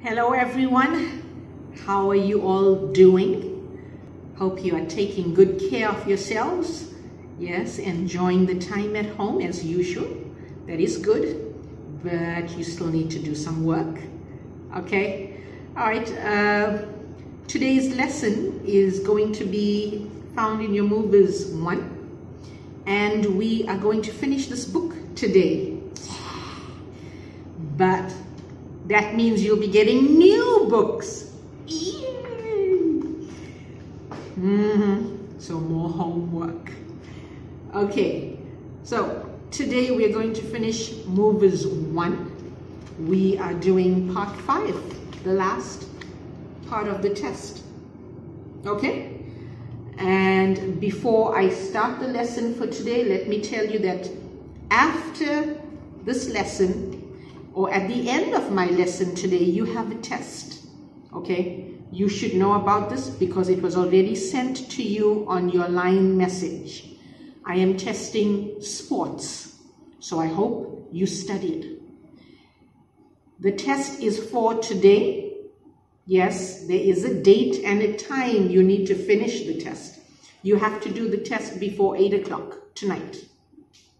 Hello everyone, how are you all doing? Hope you are taking good care of yourselves. Yes, enjoying the time at home as usual. That is good, but you still need to do some work. Okay, all right. Today's lesson is going to be found in your Movers 1, and we are going to finish this book today. But that means you'll be getting new books. So more homework. Okay, so today we're going to finish Movers 1. We are doing part 5, the last part of the test. Okay? And before I start the lesson for today, let me tell you that after this lesson, or at the end of my lesson today, you have a test. Okay? You should know about this because it was already sent to you on your line message. I am testing sports, so I hope you studied. The test is for today. Yes, there is a date and a time you need to finish the test. You have to do the test before 8 o'clock tonight.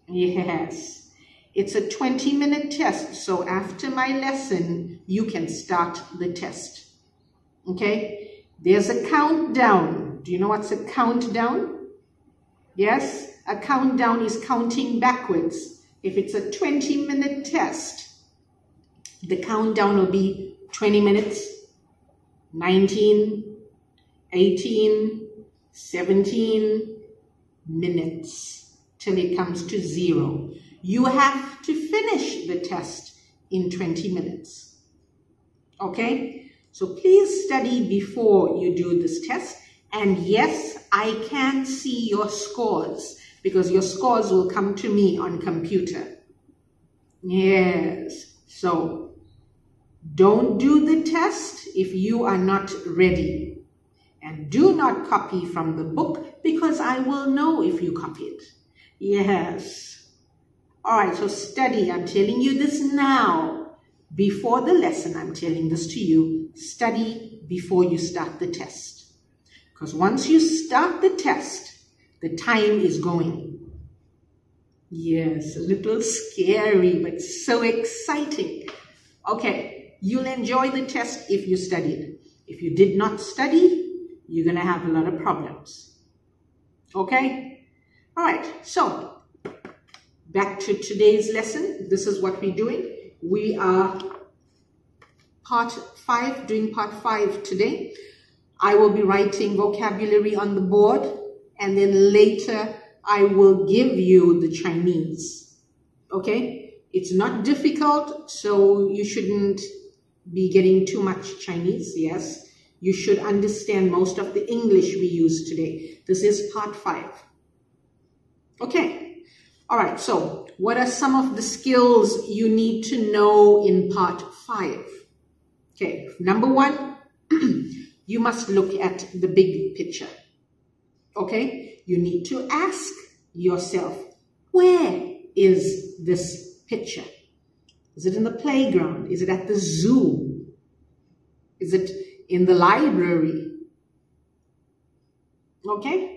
Yes. It's a 20-minute test, so after my lesson, you can start the test. Okay? There's a countdown. Do you know what's a countdown? Yes? A countdown is counting backwards. If it's a 20-minute test, the countdown will be 20 minutes, 19, 18, 17 minutes till it comes to 0. You have to finish the test in 20 minutes. Okay? So please study before you do this test. And yes, I can see your scores because your scores will come to me on computer. Yes. So don't do the test if you are not ready. And do not copy from the book because I will know if you copied. Yes. All right, so study. I'm telling you this now. Before the lesson, I'm telling this to you. Study before you start the test. Because once you start the test, the time is going. Yes, a little scary, but so exciting. Okay, you'll enjoy the test if you studied. If you did not study, you're going to have a lot of problems. Okay? All right, so back to today's lesson. This is what we're doing. We are doing part 5 today. I will be writing vocabulary on the board, and then later I will give you the Chinese. Okay? It's not difficult, so you shouldn't be getting too much Chinese. Yes, you should understand most of the English we use today. This is part 5. Okay. All right, so what are some of the skills you need to know in part 5? Okay, number 1, you must look at the big picture. Okay, you need to ask yourself, where is this picture? Is it in the playground? Is it at the zoo? Is it in the library? Okay.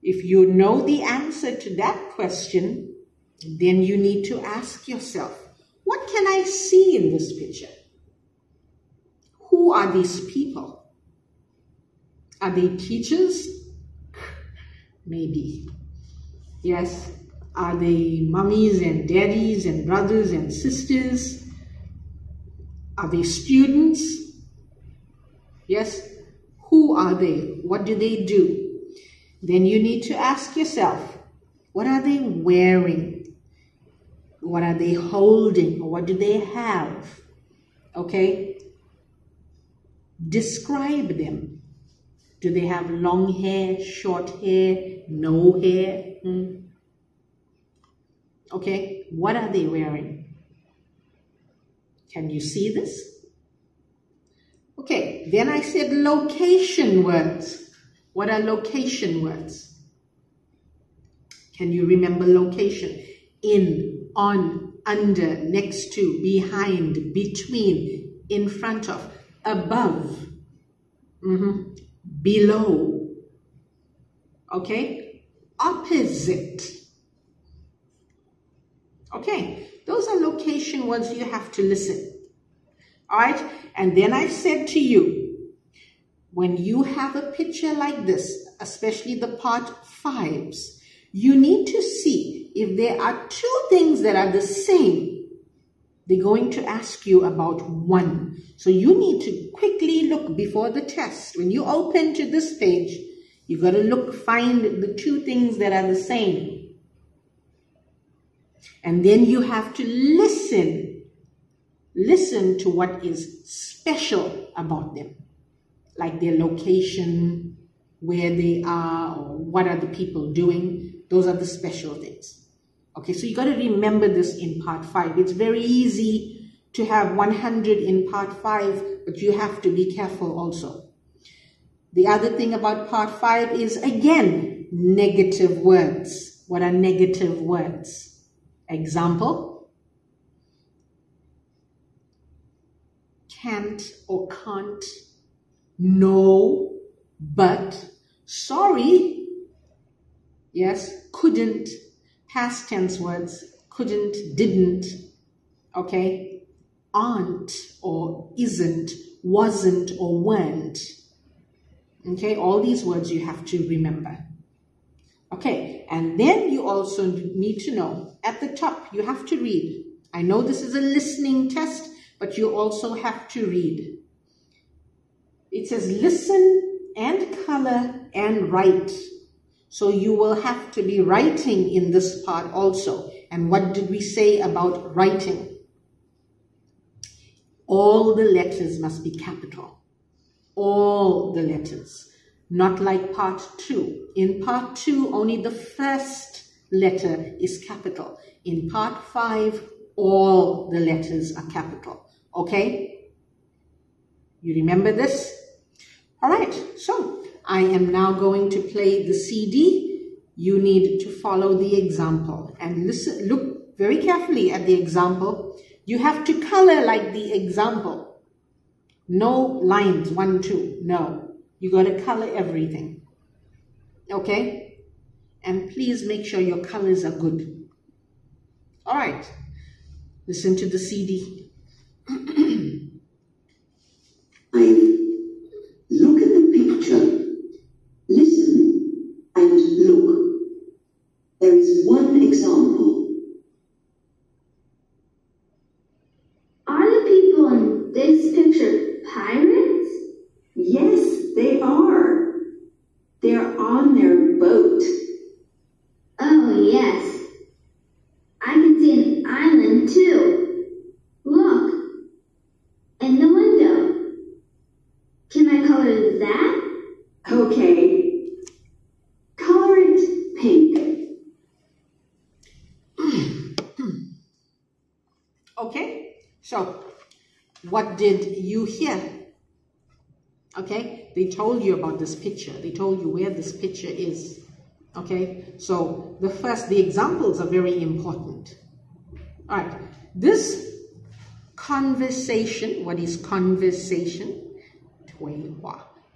If you know the answer to that question, then you need to ask yourself, what can I see in this picture? Who are these people? Are they teachers? Maybe. Yes. Are they mummies and daddies and brothers and sisters? Are they students? Yes. Who are they? What do they do? Then you need to ask yourself, what are they wearing? What are they holding? Or what do they have? Okay? Describe them. Do they have long hair, short hair, no hair? Okay? What are they wearing? Can you see this? Okay, then I said location words. What are location words? Can you remember location? In, on, under, next to, behind, between, in front of, above, below, okay, opposite. Okay, those are location words you have to listen. All right, and then I said to you, when you have a picture like this, especially the part 5s, you need to see if there are two things that are the same. They're going to ask you about one. So you need to quickly look before the test. When you open to this page, you got to look, find the two things that are the same. And then you have to listen. Listen to what is special about them, like their location, where they are, or what are the people doing. Those are the special things. Okay, so you got to remember this in part 5. It's very easy to have 100 in part 5, but you have to be careful also. The other thing about part 5 is, again, negative words. What are negative words? Example: can't or can't, no, but, sorry, yes, couldn't, past tense words, couldn't, didn't, okay, aren't or isn't, wasn't or weren't. Okay, all these words you have to remember. Okay, and then you also need to know, at the top, you have to read. I know this is a listening test, but you also have to read. It says listen and color and write. So you will have to be writing in this part also. And what did we say about writing? All the letters must be capital. All the letters. Not like part 2. In part 2, only the first letter is capital. In part 5, all the letters are capital. Okay? You remember this? All right, so I am now going to play the CD. You need to follow the example and listen. Look very carefully at the example. You have to color like the example. No lines, 1, 2, no. You got to color everything. Okay? And please make sure your colors are good. All right, listen to the CD. Look at the picture. Listen and look. There is one example. Are the people in this picture pirates? Yes, they are. They're on their boat. Oh, yes. I can see an island too. Look. In the window. Can I color that? Okay. Color it pink. Okay, so what did you hear? Okay, they told you about this picture. They told you where this picture is. Okay, so the examples are very important. All right, this conversation, what is conversation?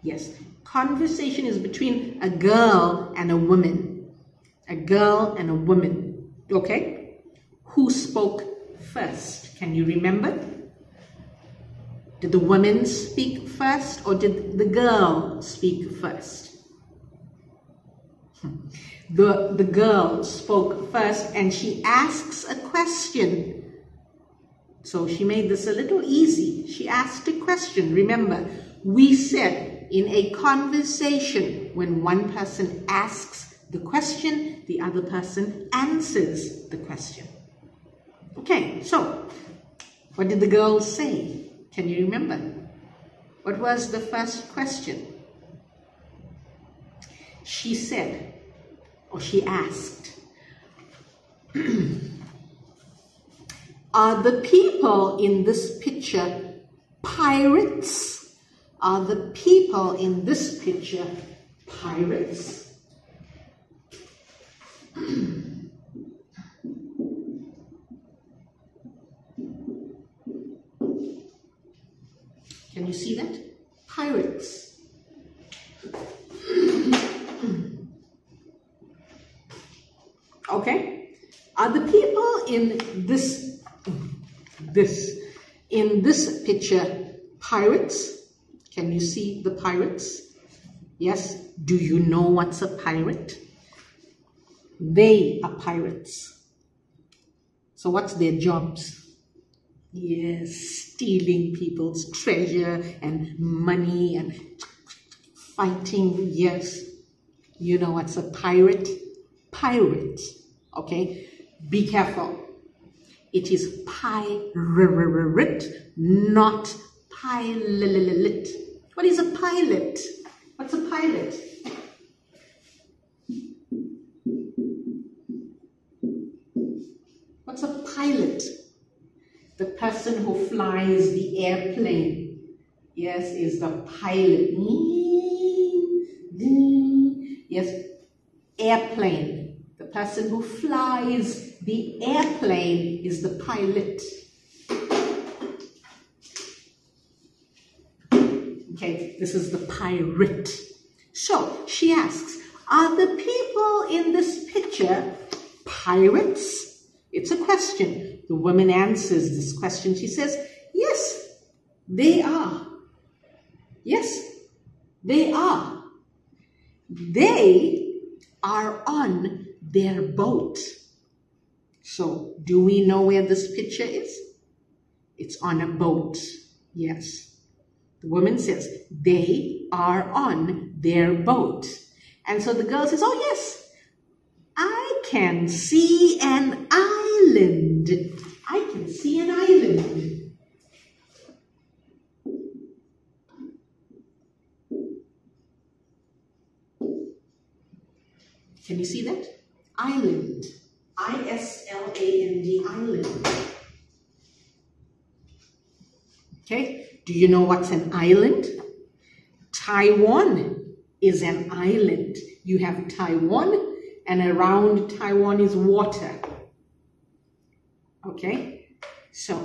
Yes, conversation is between a girl and a woman. A girl and a woman, okay? Who spoke first? Can you remember? Did the woman speak first or did the girl speak first? The girl spoke first and she asks a question. So she made this a little easy. She asked a question. Remember, we said in a conversation, when one person asks the question, the other person answers the question. Okay, so what did the girl say? Can you remember? What was the first question? She said, or she asked, are the people in this picture pirates? Are the people in this picture pirates? Can you see that? Pirates. Okay. Are the people in this picture pirates? Can you see the pirates? Yes. Do you know what's a pirate? They are pirates. So what's their jobs? Yes, stealing people's treasure and money and fighting. Yes. You know what's a pirate? Pirate. Okay. Be careful. It is pirate, not pilot. What is a pilot? What's a pilot? What's a pilot? The person who flies the airplane. Yes, is the pilot. Yes, airplane. The person who flies the airplane is the pilot. Okay, this is the pirate. So she asks, are the people in this picture pirates? It's a question. The woman answers this question. She says, yes, they are. Yes, they are. They are on their boat. So, do we know where this picture is? It's on a boat. Yes. The woman says, they are on their boat. And so the girl says, oh yes, I can see an island. I can see an island. Can you see that? Island. I-S-L-A-N-D, island. Okay, do you know what's an island? Taiwan is an island. You have Taiwan, and around Taiwan is water. Okay, so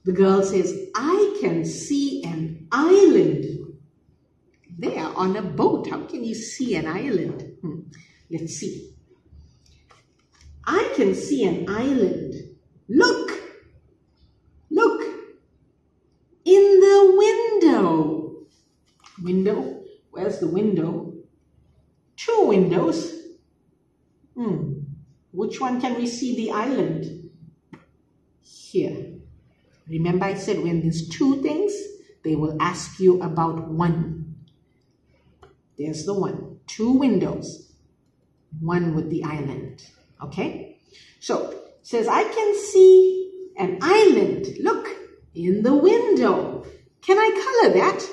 the girl says, I can see an island. They are on a boat. How can you see an island? Let's see. I can see an island. Look. Look. In the window. Window? Where's the window? Two windows. Which one can we see the island? Here. Remember I said when there's two things, they will ask you about one. There's the one. Two windows. One with the island. Okay? So, it says, I can see an island. Look, in the window. Can I color that?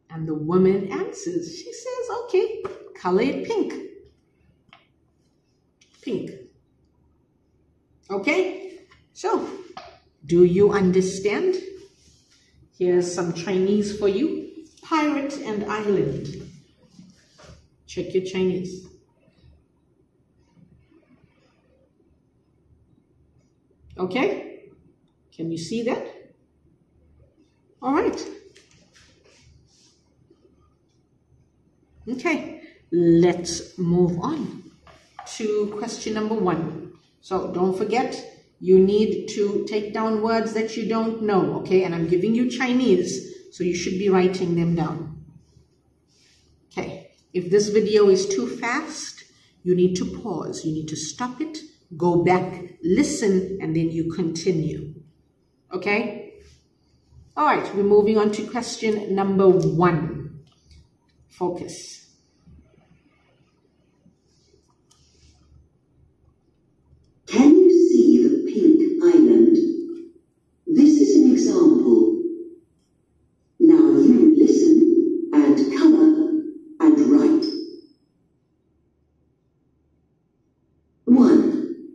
And the woman answers. She says, okay, color it pink. Pink. Okay? So, do you understand? Here's some Chinese for you. Pirate and island. Check your Chinese. Okay? Can you see that? All right. Okay, let's move on to question number 1. So don't forget, you need to take down words that you don't know, okay? And I'm giving you Chinese, so you should be writing them down. Okay, if this video is too fast, you need to pause. You need to stop it, go back, listen, and then you continue. Okay? All right, we're moving on to question number 1. Focus. Can you see the pink island? This is an example. Now you listen and color and write. 1.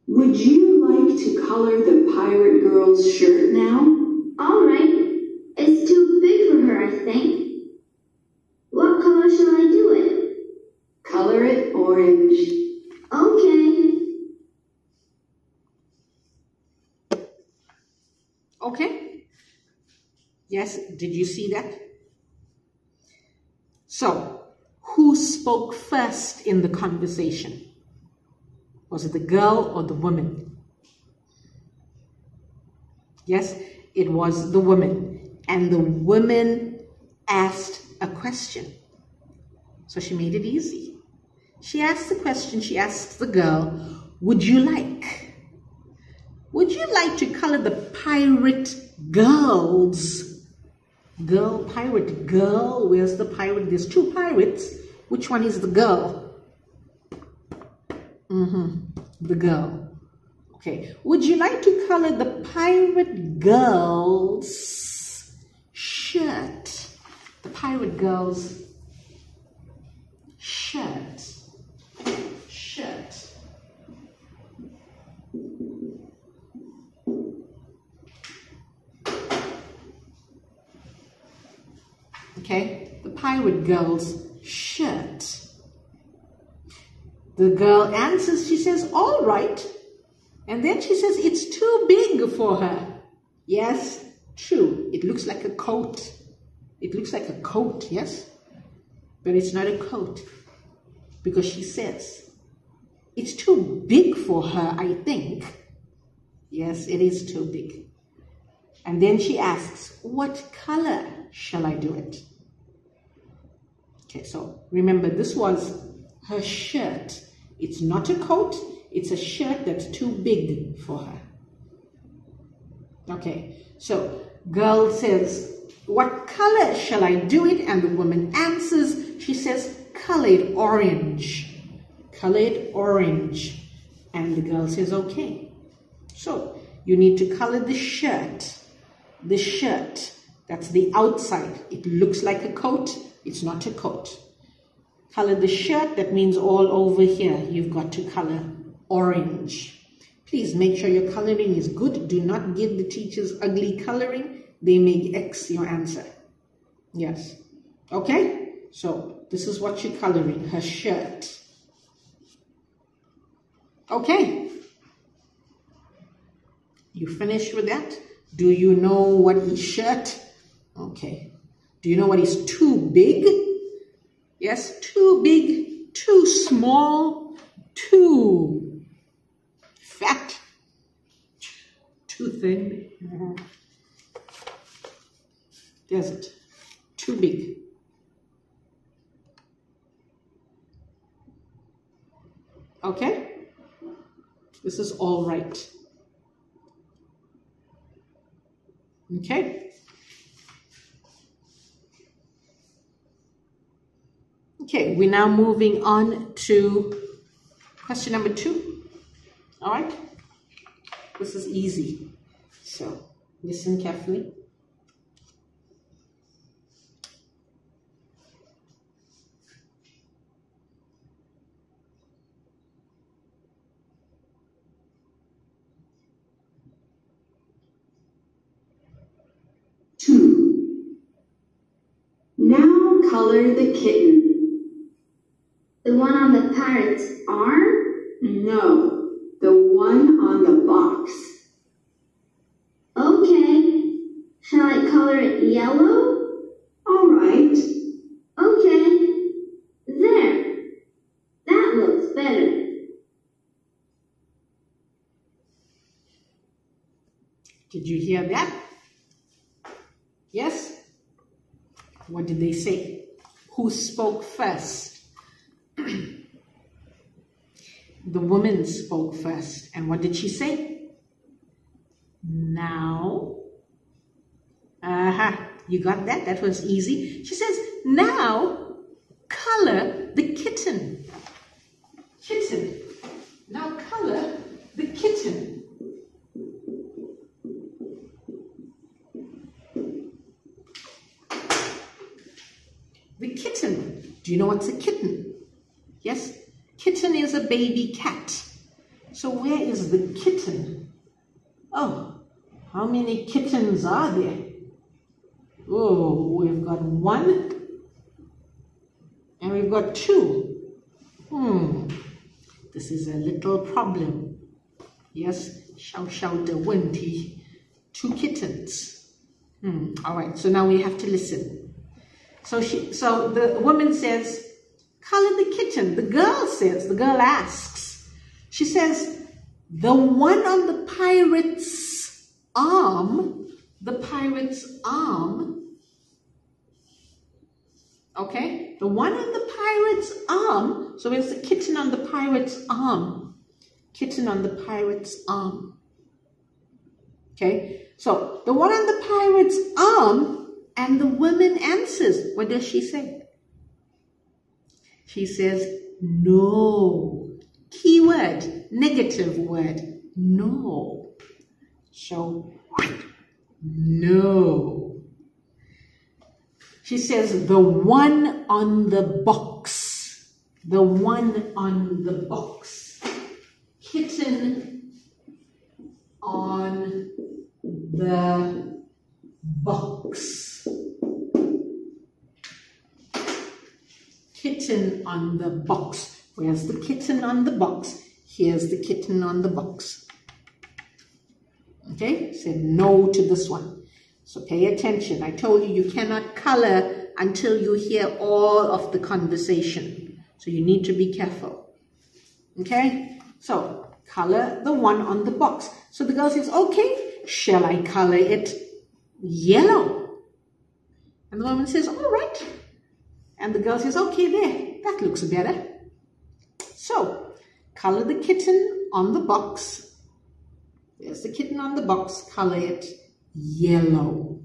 Would you like to color the pirate girl's shirt now? All right. It's too big for her, I think. What color shall I do it? Color it orange. Okay. Okay? Yes, did you see that? So, who spoke first in the conversation? Was it the girl or the woman? Yes, it was the woman. And the woman asked a question. So she made it easy. She asked the question, she asks the girl, would you like to color the pirate girls? Girl, pirate, girl, where's the pirate? There's two pirates. Which one is the girl? The girl. Okay, would you like to color the pirate girl's shirt? The pirate girl's shirt. Okay, the pirate girl's shirt. The girl answers, she says, all right. And then she says, it's too big for her. Yes, true. It looks like a coat. It looks like a coat, yes? But it's not a coat. Because she says, it's too big for her, I think. Yes, it is too big. And then she asks, what color shall I do it? Okay, so remember, this was her shirt. It's not a coat, it's a shirt that's too big for her. Okay, so girl says, what color shall I do it? And the woman answers, she says, color it orange. Color it orange. And the girl says, okay. So you need to color the shirt. The shirt, that's the outside. It looks like a coat. It's not a coat. Color the shirt, that means all over here. You've got to color orange. Please make sure your coloring is good. Do not give the teachers ugly coloring. They may X your answer. Yes. Okay? So this is what you're coloring, her shirt. Okay. You finished with that? Do you know what is shirt? Okay. Do you know what is too big? Yes, too big, too small, too fat, too thin. There's it. Too big. Okay? This is all right. Okay? Okay, we're now moving on to question number 2. All right? This is easy. So, listen carefully. Now color the kitten. The one on the parrot's arm? No, the one on the box. Okay. Shall I color it yellow? All right. Okay. There. That looks better. Did you hear that? Yes? What did they say? Who spoke first? The woman spoke first. And what did she say? Now. You got that? That was easy. She says, now color the kitten. Kitten. Now color the kitten. The kitten. Do you know what's a kitten? Yes? Kitten is a baby cat. So where is the kitten? Oh, how many kittens are there? Oh, we've got 1 and we've got 2. This is a little problem. Yes, 小小的问题. 2 kittens. All right, so now we have to listen. So the woman says, color the kitten. The girl asks. She says, the one on the pirate's arm, okay? The one on the pirate's arm. So it's the kitten on the pirate's arm. Kitten on the pirate's arm. Okay? So the one on the pirate's arm, and the woman answers. What does she say? She says, no. Keyword, negative word, no. So, no. She says, the one on the box. The one on the box. Kitten on the box. Kitten on the box. Where's the kitten on the box? Here's the kitten on the box. Okay, say no to this one. So pay attention. I told you you cannot color until you hear all of the conversation. So you need to be careful. Okay, so color the one on the box. So the girl says, okay, shall I color it yellow? And the woman says, all right. And the girl says, okay, there, that looks better. So, color the kitten on the box. There's the kitten on the box. Color it yellow.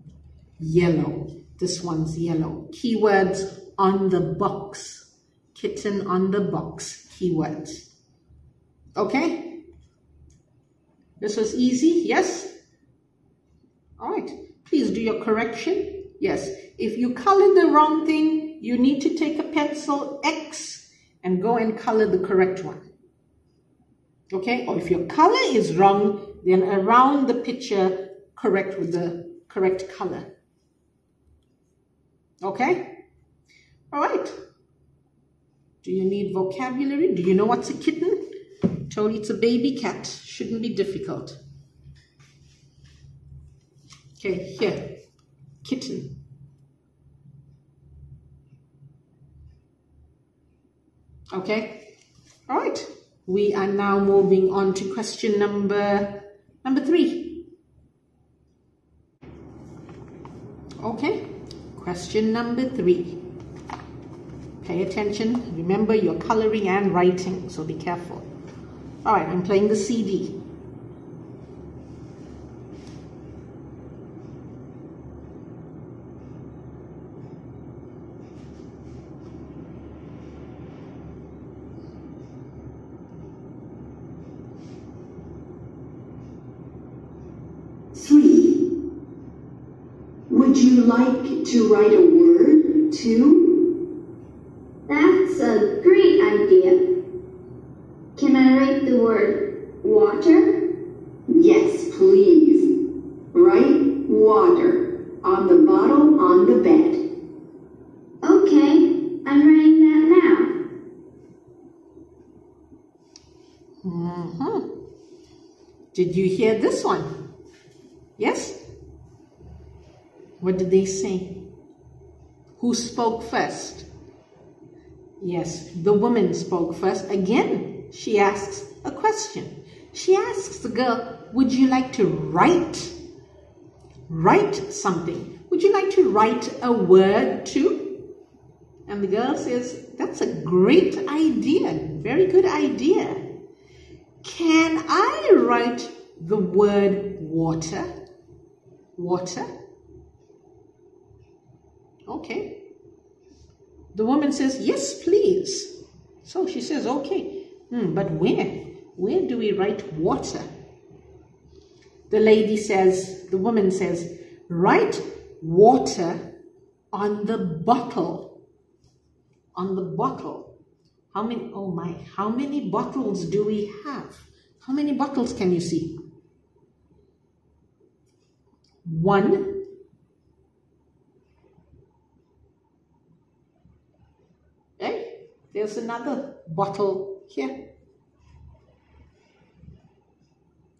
Yellow. This one's yellow. Keywords on the box. Kitten on the box. Keywords. Okay? This was easy, yes? All right. Please do your correction. Yes. If you colored the wrong thing, you need to take a pencil X and go and color the correct one. Okay? Or if your color is wrong, then around the picture, correct with the correct color. Okay? All right. Do you need vocabulary? Do you know what's a kitten? I told you it's a baby cat. Shouldn't be difficult. Okay, here. Kitten. Okay, all right. We are now moving on to question number 3. Okay, question number 3. Pay attention. Remember, you're coloring and writing, so be careful. All right, I'm playing the CD. Would you like to write a word, too? That's a great idea. Can I write the word water? Yes, please. Write water on the bottle on the bed. Okay, I'm writing that now. Did you hear this one? Yes? What did they say? Who spoke first? Yes, the woman spoke first. Again, she asks a question. She asks the girl, would you like to write something? Would you like to write a word too? And the girl says, that's a great idea. Very good idea. Can I write the word water? Water? Okay. The woman says, yes, please. So she says, okay. But where? Where do we write water? The woman says, write water on the bottle. On the bottle. How many bottles do we have? How many bottles can you see? 1. There's another bottle here.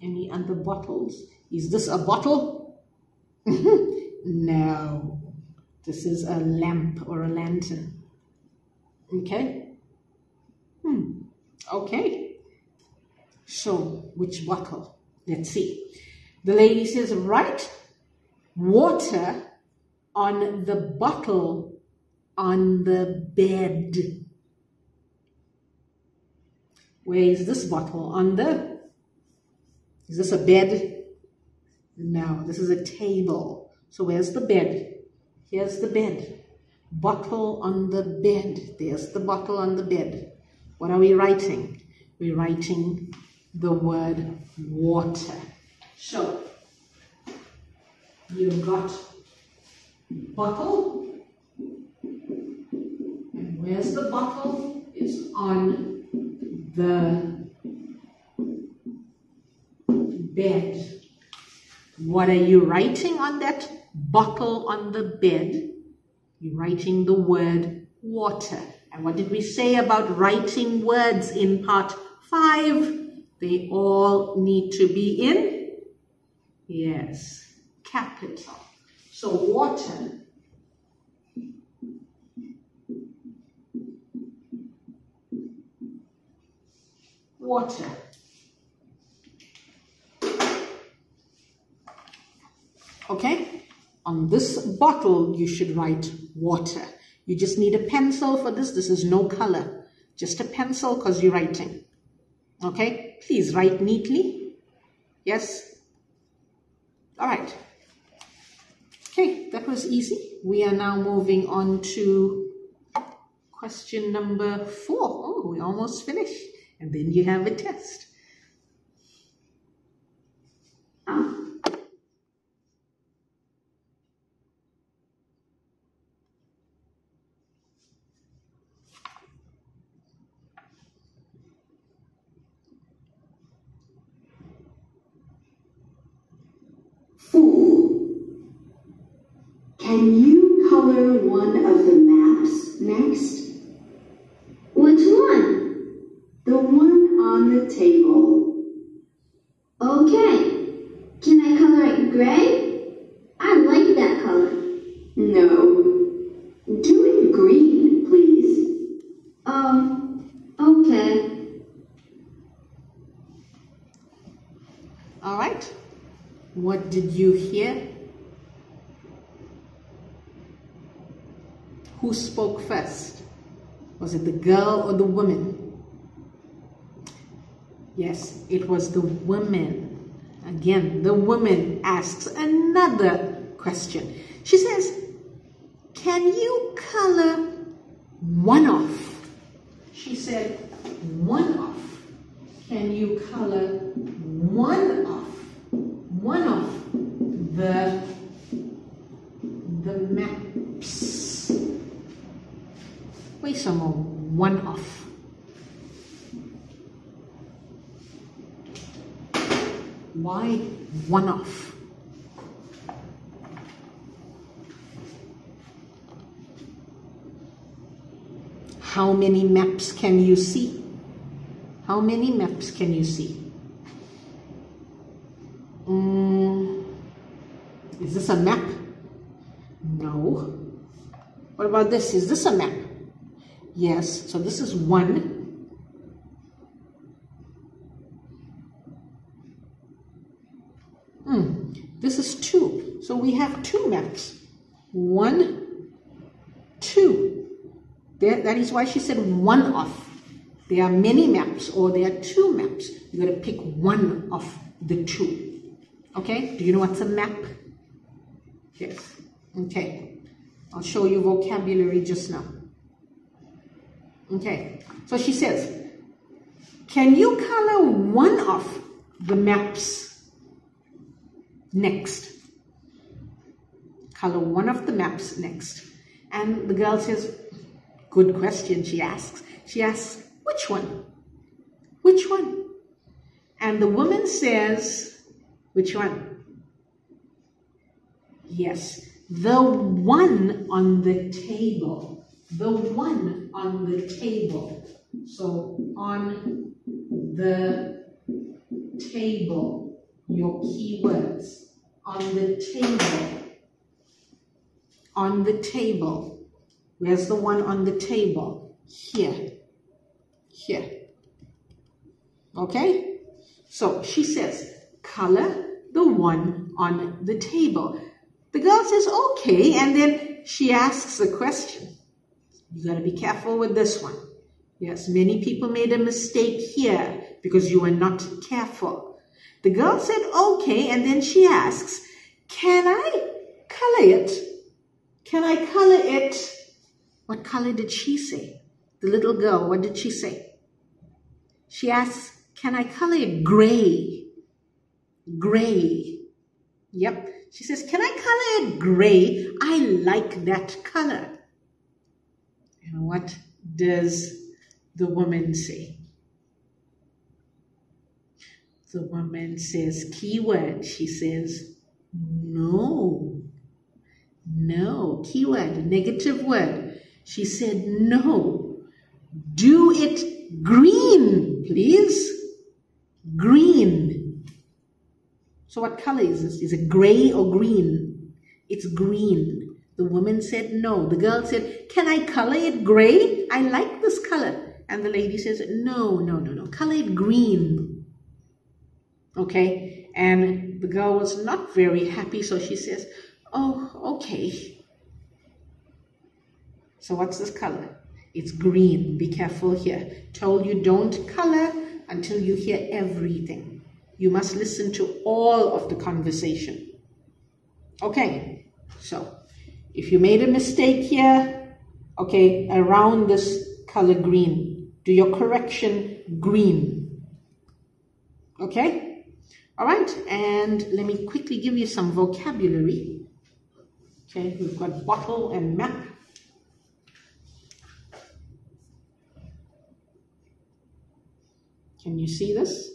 Any other bottles? Is this a bottle? No. This is a lamp or a lantern. Okay? Okay. So, which bottle? Let's see. The lady says, write water on the bottle on the bed. Where is this bottle? On the... Is this a bed? No, this is a table. So where's the bed? Here's the bed. Bottle on the bed. There's the bottle on the bed. What are we writing? We're writing the word water. So, you've got bottle. And where's the bottle? It's on the bed. What are you writing on that bottle on the bed? You're writing the word water. And what did we say about writing words in part 5? They all need to be in, yes, capital. So water. Water. Okay? On this bottle, you should write water. You just need a pencil for this. This is no color. Just a pencil because you're writing. Okay? Please write neatly. Yes? All right. Okay, that was easy. We are now moving on to question number 4. Oh, we almost finished. And then you have a test. Can you color one of the maps next? Which one? The one on the table. Okay. Can I color it gray? I like that color. No. Do it green, please. Okay. All right. What did you hear? Who spoke first? Was it the girl or the woman? Yes, it was the woman. Again, the woman asks another question. She says, can you color one off? She said, one off. Can you color one off? One off the maps. Wait some more. One off. Why one off? How many maps can you see? How many maps can you see? Is this a map? No. What about this? Is this a map? Yes. So this is 1. This is 2. So we have 2 maps. 1, 2. That is why she said one off. There are many maps or there are 2 maps. You got to pick one of the 2. Okay? Do you know what's a map? Yes. Okay. I'll show you vocabulary just now. Okay. So she says, can you color one of the maps next? Color one of the maps next. And the girl says, good question, she asks. She asks, which one? Which one? And the woman says, which one? Yes, the one on the table. The one on the table. So on the table, your keywords. On the table. on the table. Where's the one on the table? Here. Here. Okay? So she says, color the one on the table. The girl says, okay, and then she asks a question. You got to be careful with this one. Yes, many people made a mistake here because you were not careful. The girl said, okay, and then she asks, can I color it? Can I color it? What color did she say? The little girl, what did she say? She asks, can I color it gray? Gray. Yep. She says, can I color it gray? I like that color. And what does the woman say? The woman says, keyword. She says, no. No. Keyword, negative word. She said, no. Do it green, please. Green. So what color is this? Is it gray or green? It's green. The woman said no. The girl said, can I color it gray? I like this color. And the lady says, no, no, no, no. Color it green. Okay. And the girl was not very happy. So she says, oh, okay. So what's this color? It's green. Be careful here. Told you don't color until you hear everything. You must listen to all of the conversation. Okay. So if you made a mistake here, okay, around this color green, do your correction green. Okay? All right. And let me quickly give you some vocabulary. Okay, we've got bottle and map. Can you see this?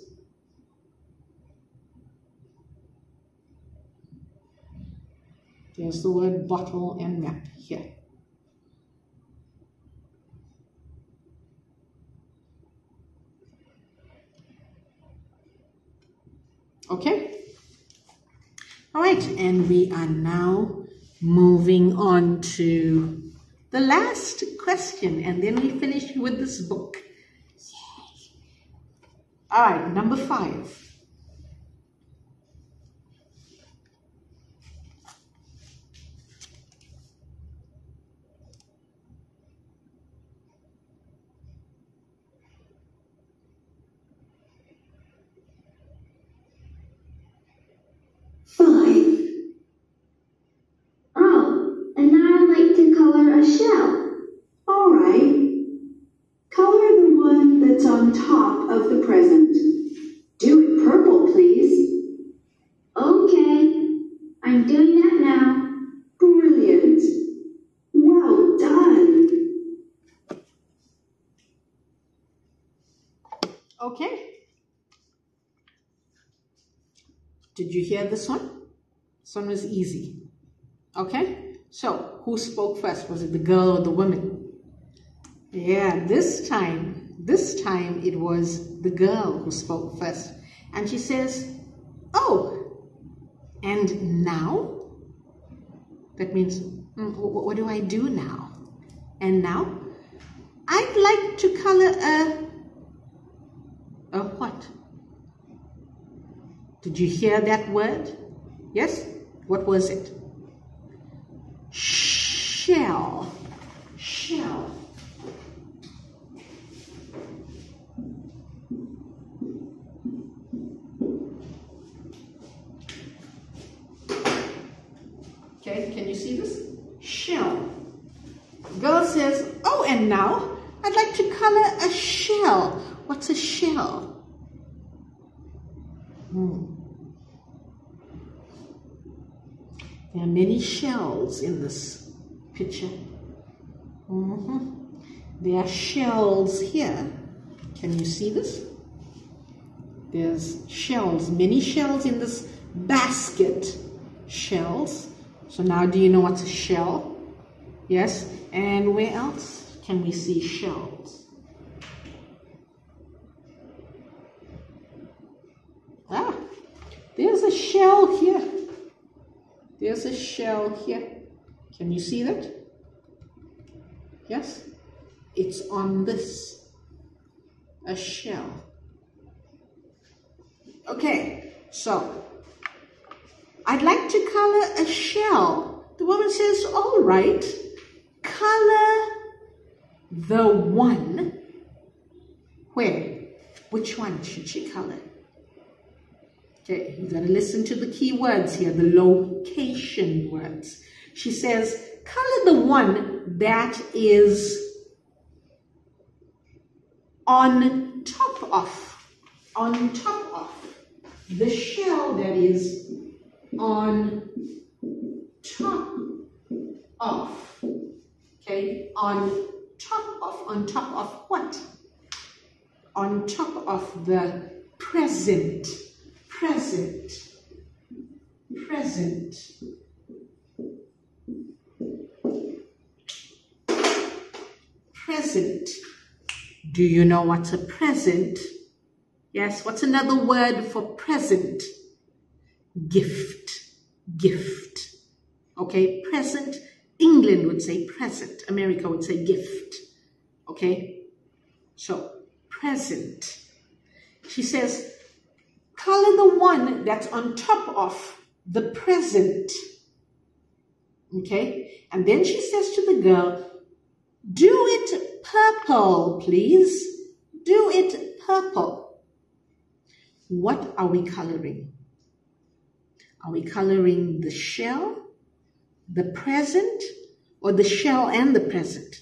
There's the word bottle and map here. Okay? All right, and we are now moving on to the last question, and then we finish with this book. Yay. All right, number 5. On top of the present. Do it purple, please. Okay, I'm doing that now. Brilliant. Well done. Okay. Did you hear this one? This one was easy. Okay. So who spoke first? Was it the girl or the woman? Yeah, this time it was the girl who spoke first. And she says, oh, and now? That means, what do I do now? And now? I'd like to color a what? Did you hear that word? Yes? What was it? Shell. Shell. Okay, can you see this? Shell. Girl says, oh, and now I'd like to color a shell. What's a shell? There are many shells in this picture. There are shells here. Can you see this? There's shells, many shells in this basket. Shells. So now do you know what's a shell? Yes. And where else can we see shells? Ah, there's a shell here. There's a shell here. Can you see that? Yes? It's on this, a shell. Okay, so I'd like to color a shell. The woman says, all right, color the one. Where? Which one should she color? Okay, you gotta listen to the key words here, the location words. She says, color the one that is on top of the shell that is on top of, okay, on top of what? On top of the present. Do you know what's a present? Yes, what's another word for present? Gift. Okay, present. England would say present. America would say gift. Okay, so present. She says, color the one that's on top of the present. Okay, and then she says to the girl, do it purple, please. Do it purple. What are we coloring? Are we coloring the shell, the present, or the shell and the present?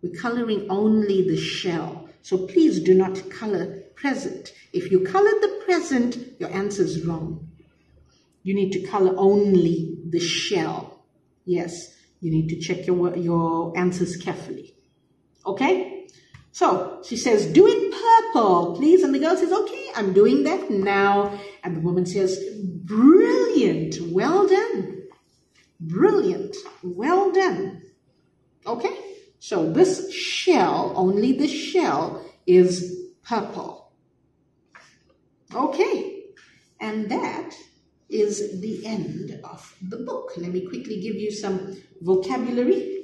We're coloring only the shell. So please do not color present. If you color the present, your answer is wrong. You need to color only the shell. Yes, you need to check your answers carefully. Okay? So she says, do it purple, please. And the girl says, okay, I'm doing that now. And the woman says, brilliant, well done. Brilliant, well done. Okay? So this shell, only the shell, is purple. Okay, and that is the end of the book. Let me quickly give you some vocabulary.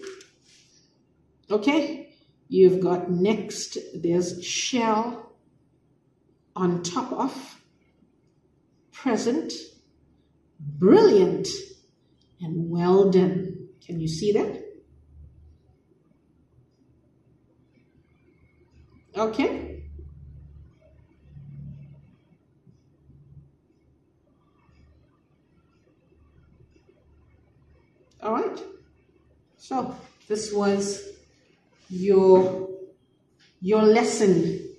Okay, you've got next, there's shell, on top of, present, brilliant, and well done. Can you see that? Okay. All right. So this was your lesson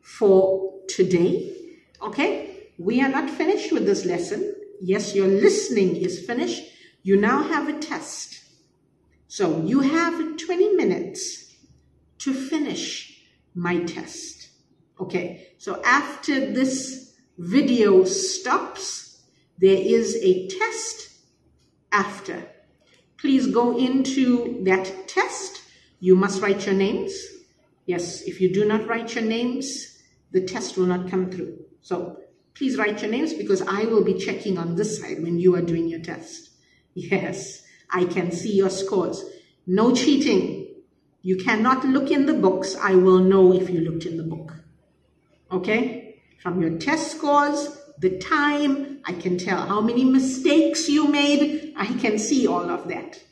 for today. Okay. We are not finished with this lesson. Yes, your listening is finished. You now have a test. So you have 20 minutes to finish my test. Okay, so after this video stops, there is a test after. Please go into that test. You must write your names. Yes, if you do not write your names, the test will not come through. So please write your names because I will be checking on this side when you are doing your test. Yes, I can see your scores. No cheating. You cannot look in the books. I will know if you looked in the book. Okay? From your test scores, the time, I can tell how many mistakes you made. I can see all of that.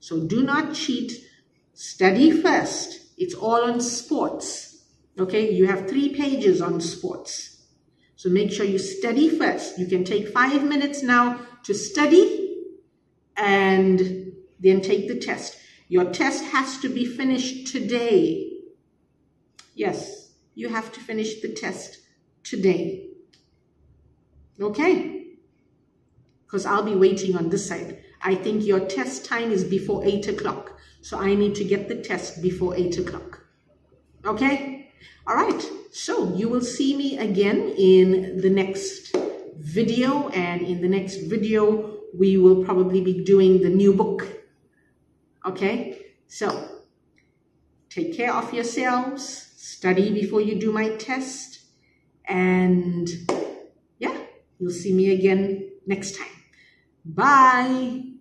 So do not cheat. Study first. It's all on sports. Okay? You have 3 pages on sports. So make sure you study first. You can take 5 minutes now to study and then take the test. Your test has to be finished today. Yes, you have to finish the test today. Okay? Because I'll be waiting on this side. I think your test time is before 8 o'clock. So I need to get the test before 8 o'clock. Okay? All right. So you will see me again in the next video. And in the next video, we will probably be doing the new book. Okay, so take care of yourselves, study before you do my test, and yeah, you'll see me again next time. Bye.